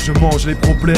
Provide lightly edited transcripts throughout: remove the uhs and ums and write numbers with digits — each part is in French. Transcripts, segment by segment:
je mange les problèmes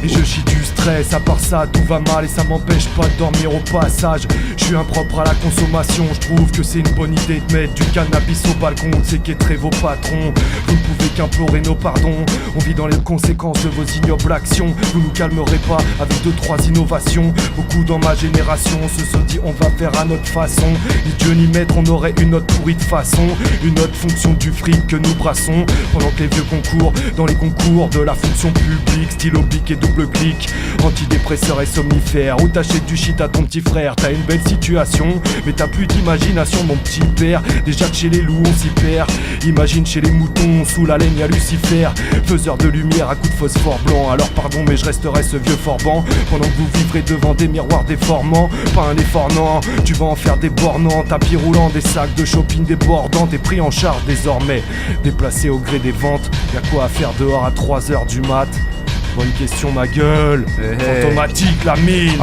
et je chie du stress. À part ça, tout va mal et ça m'empêche pas de dormir au passage. Je suis impropre à la consommation, je trouve que c'est une bonne idée de mettre du cannabis au balcon. C'est qu'être vos patrons, vous ne pouvez qu'implorer nos pardons. On vit dans les conséquences de vos ignobles actions. Vous nous calmerez pas avec 2-3 innovations. Beaucoup dans ma génération se dit on va faire à notre façon. Ni Dieu ni maître, on aurait une autre pourrie de façon. Une autre fonction du fric que nous brassons. Pendant que les vieux concours dans les concours de la fonction publique, stylo bic et double clic, antidépresseur et somnifère. Ou t'achètes du shit à ton petit frère. T'as une belle situation mais t'as plus d'imagination mon petit père. Déjà que chez les loups on s'y perd. Imagine chez les moutons, sous la laine y'a Lucifer, faiseur de lumière à coups de phosphore blanc. Alors pardon mais je resterai ce vieux forban pendant que vous vivrez devant des miroirs déformants. Pas un effort non, tu vas en faire des bornants. Tapis roulant, des sacs de shopping débordants. T'es pris en charge désormais, déplacé au gré des ventes. Y'a quoi à faire dehors à 3h du mat? Bonne question ma gueule, automatique la mine.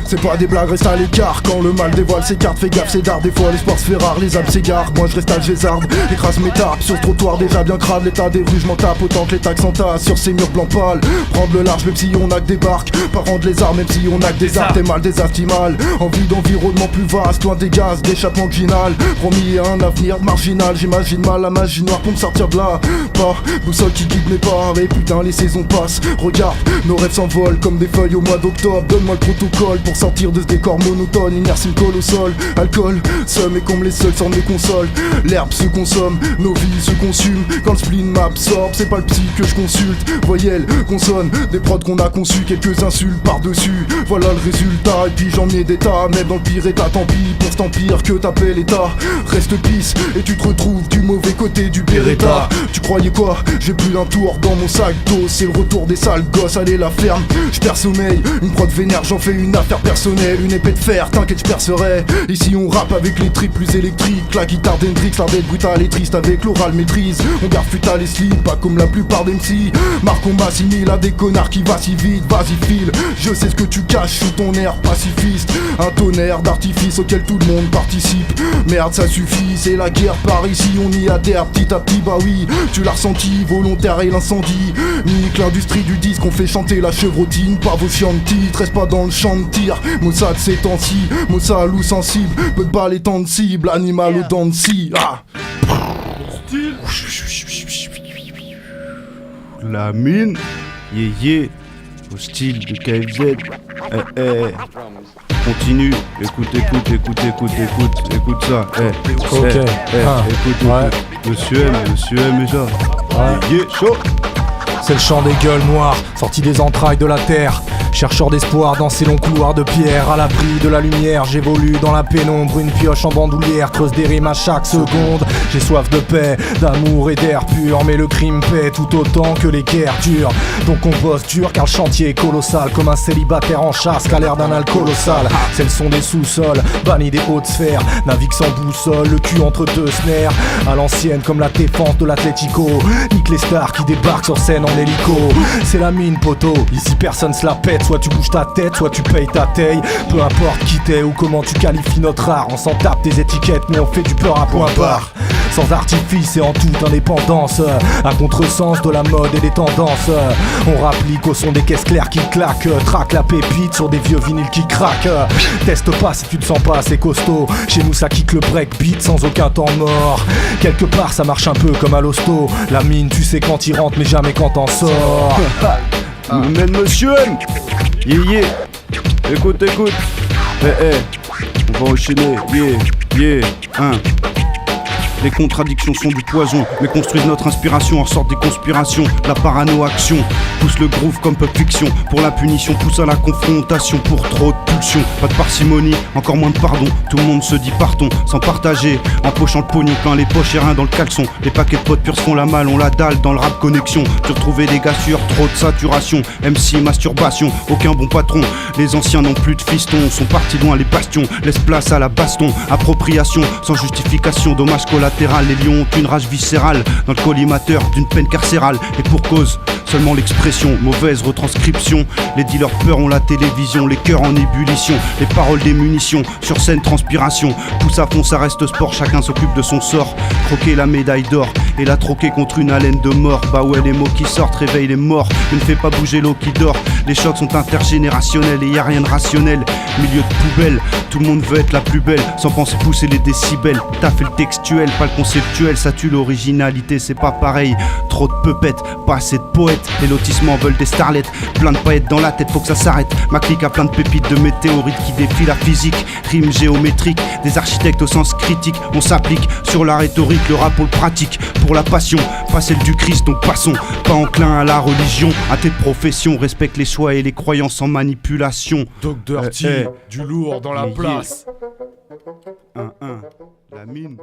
C'est pas des blagues, reste à l'écart. Quand le mal dévoile ses cartes, fais gaffe, c'est d'art. Des fois l'espoir se fait rare, les âmes s'égarent. Moi je reste à Gézarde, écrase mes tarpes sur ce trottoir déjà bien crade. L'état des rues, je m'en tape autant que les taxes s'entassent sur ces murs blancs pâles. Prendre le large même si on a que des barques, pas rendre les armes même si on a que des arts. T'es mal désestimal, envie d'environnement plus vaste, loin des gaz, d'échappement ginal. Promis un avenir marginal, j'imagine mal la magie noire pour me sortir de là. Pas boussole qui guide mes pas, et putain les saisons passent. Regarde, nos rêves s'envolent comme des feuilles au mois d'octobre. Donne-moi le protocole pour sortir de ce décor monotone. Inertie me colle au sol, alcool, seum et comme les seuls sur mes consoles. L'herbe se consomme, nos vies se consument. Quand le spleen m'absorbe, c'est pas le psy que je consulte. Voyelles, consonnes, des prods qu'on a conçus. Quelques insultes par-dessus, voilà le résultat. Et puis j'en ai des tas, même dans le pire état. Tant pis pour cet empire que t'appelles état. Reste pisse et tu te retrouves du mauvais côté du Beretta. Tu croyais quoi? J'ai plus d'un tour dans mon sac d'eau. C'est le retour des sales gosses, allez la ferme, j'perds sommeil. Une prod vénère, j'en fais une affaire personnelle. Une épée de fer, t'inquiète j'percerai. Ici on rappe avec les tripes plus électriques. La guitare d'Hendrix, l'art d'être brutal et triste avec l'oral maîtrise. On garde futal et slip, pas comme la plupart des MC. Marc on m'assimile à des connards qui vacillent vite. Vas-y file, je sais ce que tu caches sous ton air pacifiste. Un tonnerre d'artifice auquel tout le monde participe. Merde ça suffit, c'est la guerre par ici. On y adhère petit à petit, bah oui. Tu l'as ressenti, volontaire et l'incendie. Nique l'industrie du disque, on fait chanter la chevrotine. Pas vos chiants de titre, reste pas dans le champ de tir. Mossad ces temps-ci, Mossad loup sensible. Peu de balles et temps de cible, animal aux dents de scie. La mine, au style de KFZ. Continue, écoute ça. Écoute, Monsieur M, déjà. Chaud. C'est le chant des gueules noires, sorti des entrailles de la terre. Chercheur d'espoir dans ces longs couloirs de pierre. À l'abri de la lumière, j'évolue dans la pénombre. Une pioche en bandoulière creuse des rimes à chaque seconde. J'ai soif de paix, d'amour et d'air pur. Mais le crime paie tout autant que les guerres durent. Donc on bosse dur car le chantier est colossal. Comme un célibataire en chasse qu'à l'air d'un alcool colossal. C'est le son des sous-sols, banni des hautes sphères. Navigue sans boussole, le cul entre deux snares. À l'ancienne comme la défense de l'Atlético. Nique les stars qui débarquent sur scène en hélico. C'est la mine poteau, ici personne se la pète. Soit tu bouges ta tête, soit tu payes ta taille. Peu importe qui t'es ou comment tu qualifies notre art. On s'en tape des étiquettes mais on fait du peur à point barre. Sans artifice et en toute indépendance. À contresens de la mode et des tendances. On rapplique au son des caisses claires qui claquent. Traque la pépite sur des vieux vinyles qui craquent. Teste pas si tu te sens pas assez costaud. Chez nous ça kick le breakbeat sans aucun temps mort. Quelque part ça marche un peu comme à l'hosto. La mine tu sais quand il rentre mais jamais quand t'en sors. Mais monsieur M, écoute, on va enchaîner, Les contradictions sont du poison, mais construisent notre inspiration en sorte des conspirations. La parano-action pousse le groove comme Pulp Fiction. Pour la punition, pousse à la confrontation. Pour trop de pulsions, pas de parcimonie, encore moins de pardon. Tout le monde se dit partons, sans partager. Empochant le pognon, plein les poches et rien dans le caleçon. Les paquets de potes purs se font la malle, on la dalle dans le rap connexion. Tu retrouves des gassures, trop de saturation. MC, masturbation, aucun bon patron. Les anciens n'ont plus de fistons, sont partis loin les bastions. Laisse place à la baston, appropriation, sans justification, dommage collatéral. Les lions ont une rage viscérale dans le collimateur d'une peine carcérale. Et pour cause, seulement l'expression, mauvaise retranscription. Les dealers peur ont la télévision, les cœurs en ébullition, les paroles des munitions, sur scène transpiration. Pousse à fond, ça reste sport, chacun s'occupe de son sort. Croquer la médaille d'or et la troquer contre une haleine de mort. Bah ouais, les mots qui sortent réveillent les morts, mais ne fais pas bouger l'eau qui dort. Les chocs sont intergénérationnels et y a rien de rationnel. Milieu de poubelle, tout le monde veut être la plus belle, sans penser pousser les décibels. T'as fait le textuel, pas le conceptuel, ça tue l'originalité, c'est pas pareil. Trop de peupettes, pas assez de poètes. Les lotissements veulent des starlettes, plein de paillettes dans la tête, faut que ça s'arrête. Ma clique a plein de pépites de météorites qui défient la physique. Rimes géométriques, des architectes au sens critique. On s'applique sur la rhétorique, le rap on le pratique pour la passion, pas celle du Christ, donc passons. Pas enclin à la religion, à tes professions, respecte les choix et les croyances sans manipulation. Dr. T, du lourd dans la place. La mine.